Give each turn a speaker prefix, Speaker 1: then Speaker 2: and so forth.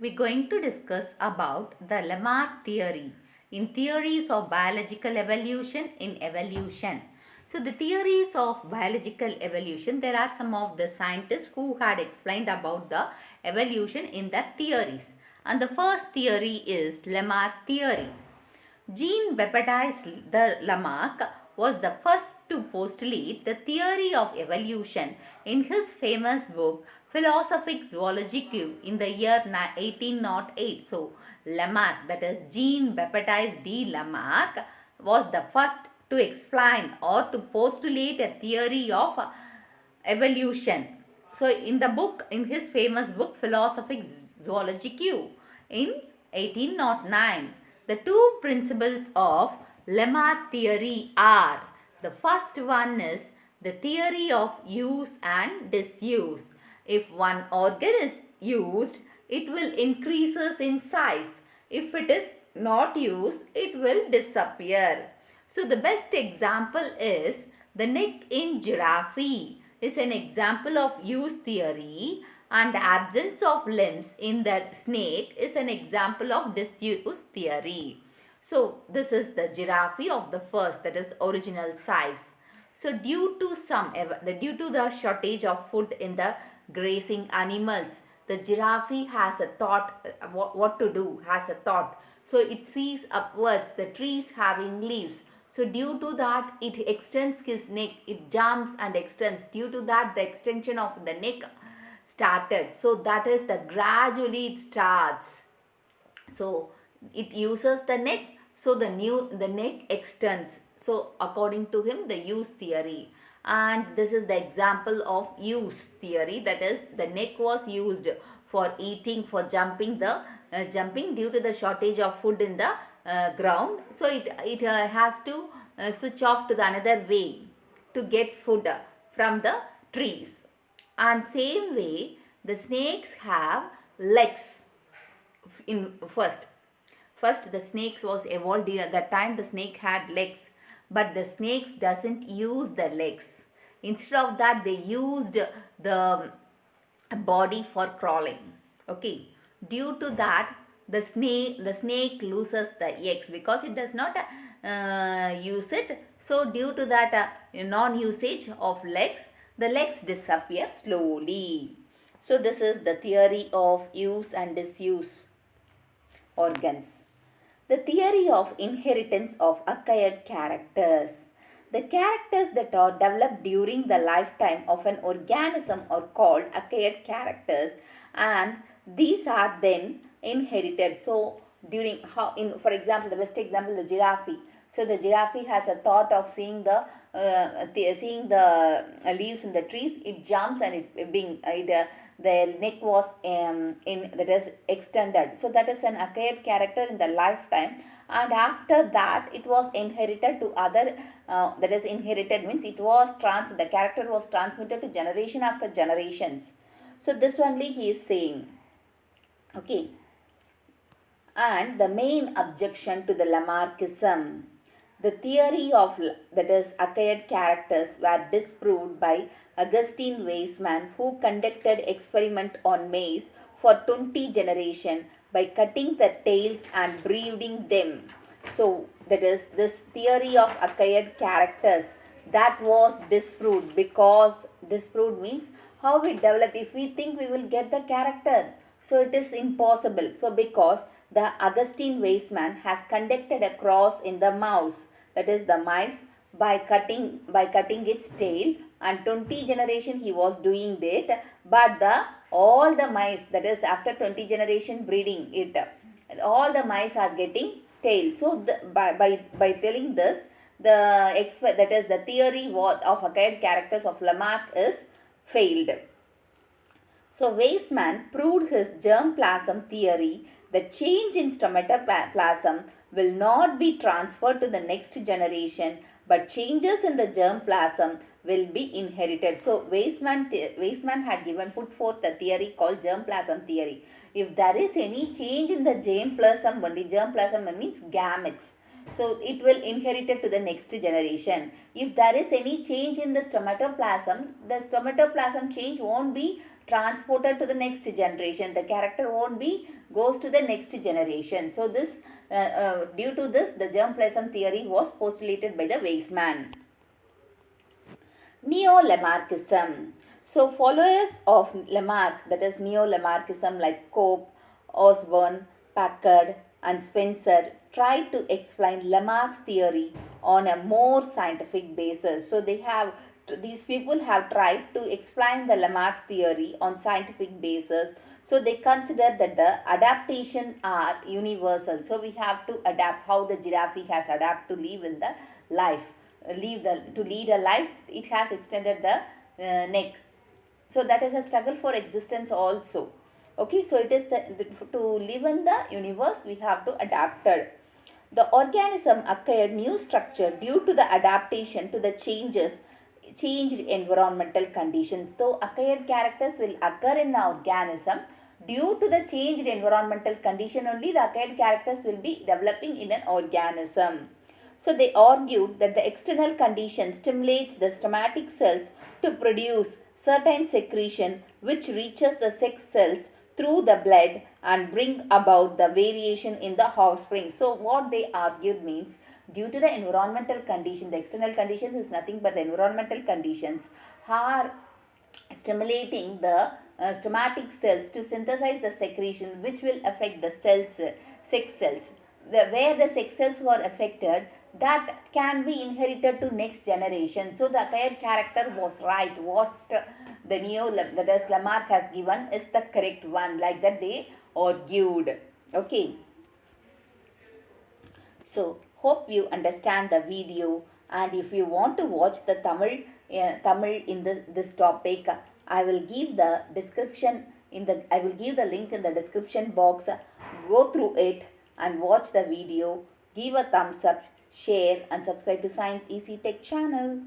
Speaker 1: we're going to discuss about the Lamarck theory in theories of biological evolution in evolution. So the theories of biological evolution, there are some of the scientists who had explained about the evolution in the theories. And the first theory is Lamarck theory. Jean-Baptiste Lamarck was the first to postulate the theory of evolution in his famous book Philosophic Zoologique in the year 1808. So, Lamarck, that is Jean-Baptiste de Lamarck, was the first to explain or to postulate a theory of evolution. So, in the book, in his famous book Philosophic Zoologique in 1809, the two principles of Lamarck theory are: the first one is the theory of use and disuse. If one organ is used, it will increases in size. If it is not used, it will disappear. So the best example is the neck in giraffe is an example of use theory, and the absence of limbs in that snake is an example of disuse theory. So this is the giraffe of the first, that is the original size. So due to the shortage of food in the grazing animals, the giraffe has a thought, what to do, has a thought. So it sees upwards the trees having leaves. So due to that, it extends his neck, it jumps and extends. Due to that, the extension of the neck started. So that is the gradually it starts. So it uses the neck, so the neck extends. So according to him, the use theory. And this is the example of use theory, that is the neck was used for eating, for jumping due to the shortage of food in the ground. So it has to switch off to the another way to get food from the trees. And same way, the snakes have legs. In first the snakes was evolved. At that time the snake had legs, but the snakes doesn't use the legs. Instead of that, they used the body for crawling. Okay, due to that, the snake loses the eggs because it does not use it. So due to that non-usage of legs, the legs disappear slowly. So this is the theory of use and disuse organs. The theory of inheritance of acquired characters. The characters that are developed during the lifetime of an organism are called acquired characters, and these are then inherited. So during for example, the best example, the giraffe. So the giraffe has a thought of seeing the leaves in the trees. It jumps and the neck was that is extended. So that is an acquired character in the lifetime, and after that it was inherited to other. That is inherited means the character was transmitted to generation after generations. So this only he is saying. Okay. And the main objection to the Lamarckism. The theory of that is acquired characters were disproved by Augustine Weismann, who conducted experiment on maize for 20 generations by cutting the tails and breeding them. So that is this theory of acquired characters that was disproved, because disproved means how we develop. If we think we will get the character, so it is impossible. So because the Augustine Weismann has conducted a cross in the mouse, that is the mice, by cutting its tail, and 20 generation he was doing that, but all the mice, that is after 20 generation breeding it, all the mice are getting tail. So by telling this, that is the theory of acquired characters of Lamarck is failed. So Weismann proved his germplasm theory that change in stomatoplasm will not be transferred to the next generation, but changes in the germplasm will be inherited. So Weismann had put forth a theory called germplasm theory. If there is any change in the germplasm, only germplasm means gametes, so it will inherit it to the next generation. If there is any change in the stomatoplasm change won't be transported to the next generation. The character won't be goes to the next generation. So this due to this, the germplasm theory was postulated by the Weismann. Neo-Lamarckism. So followers of Lamarck, that is Neo-Lamarckism like Cope, Osborne, Packard and Spencer tried to explain Lamarck's theory on a more scientific basis. So these people have tried to explain the Lamarck's theory on scientific basis. So they consider that the adaptation are universal. So we have to adapt how the giraffe has adapted to live in the life to lead a life. It has extended the neck. So that is a struggle for existence also. Okay, so it is to live in the universe we have to adapt it. The organism acquired new structure due to the adaptation to the changed environmental conditions. So acquired characters will occur in the organism due to the changed environmental condition only. The acquired characters will be developing in an organism. So they argued that the external condition stimulates the somatic cells to produce certain secretion which reaches the sex cells through the blood and bring about the variation in the offspring. So what they argued means, due to the environmental condition, the external conditions is nothing but the environmental conditions are stimulating the somatic cells to synthesize the secretion which will affect the sex cells. Where the sex cells were affected, that can be inherited to next generation. So the acquired character was right. What the that is Lamarck has given is the correct one. Like that they argued. Okay. So hope you understand the video, and if you want to watch the Tamil in this topic, I will give the description I will give the link in the description box. Go through it and watch the video. Give a thumbs up, share and subscribe to Science Easy Tech channel.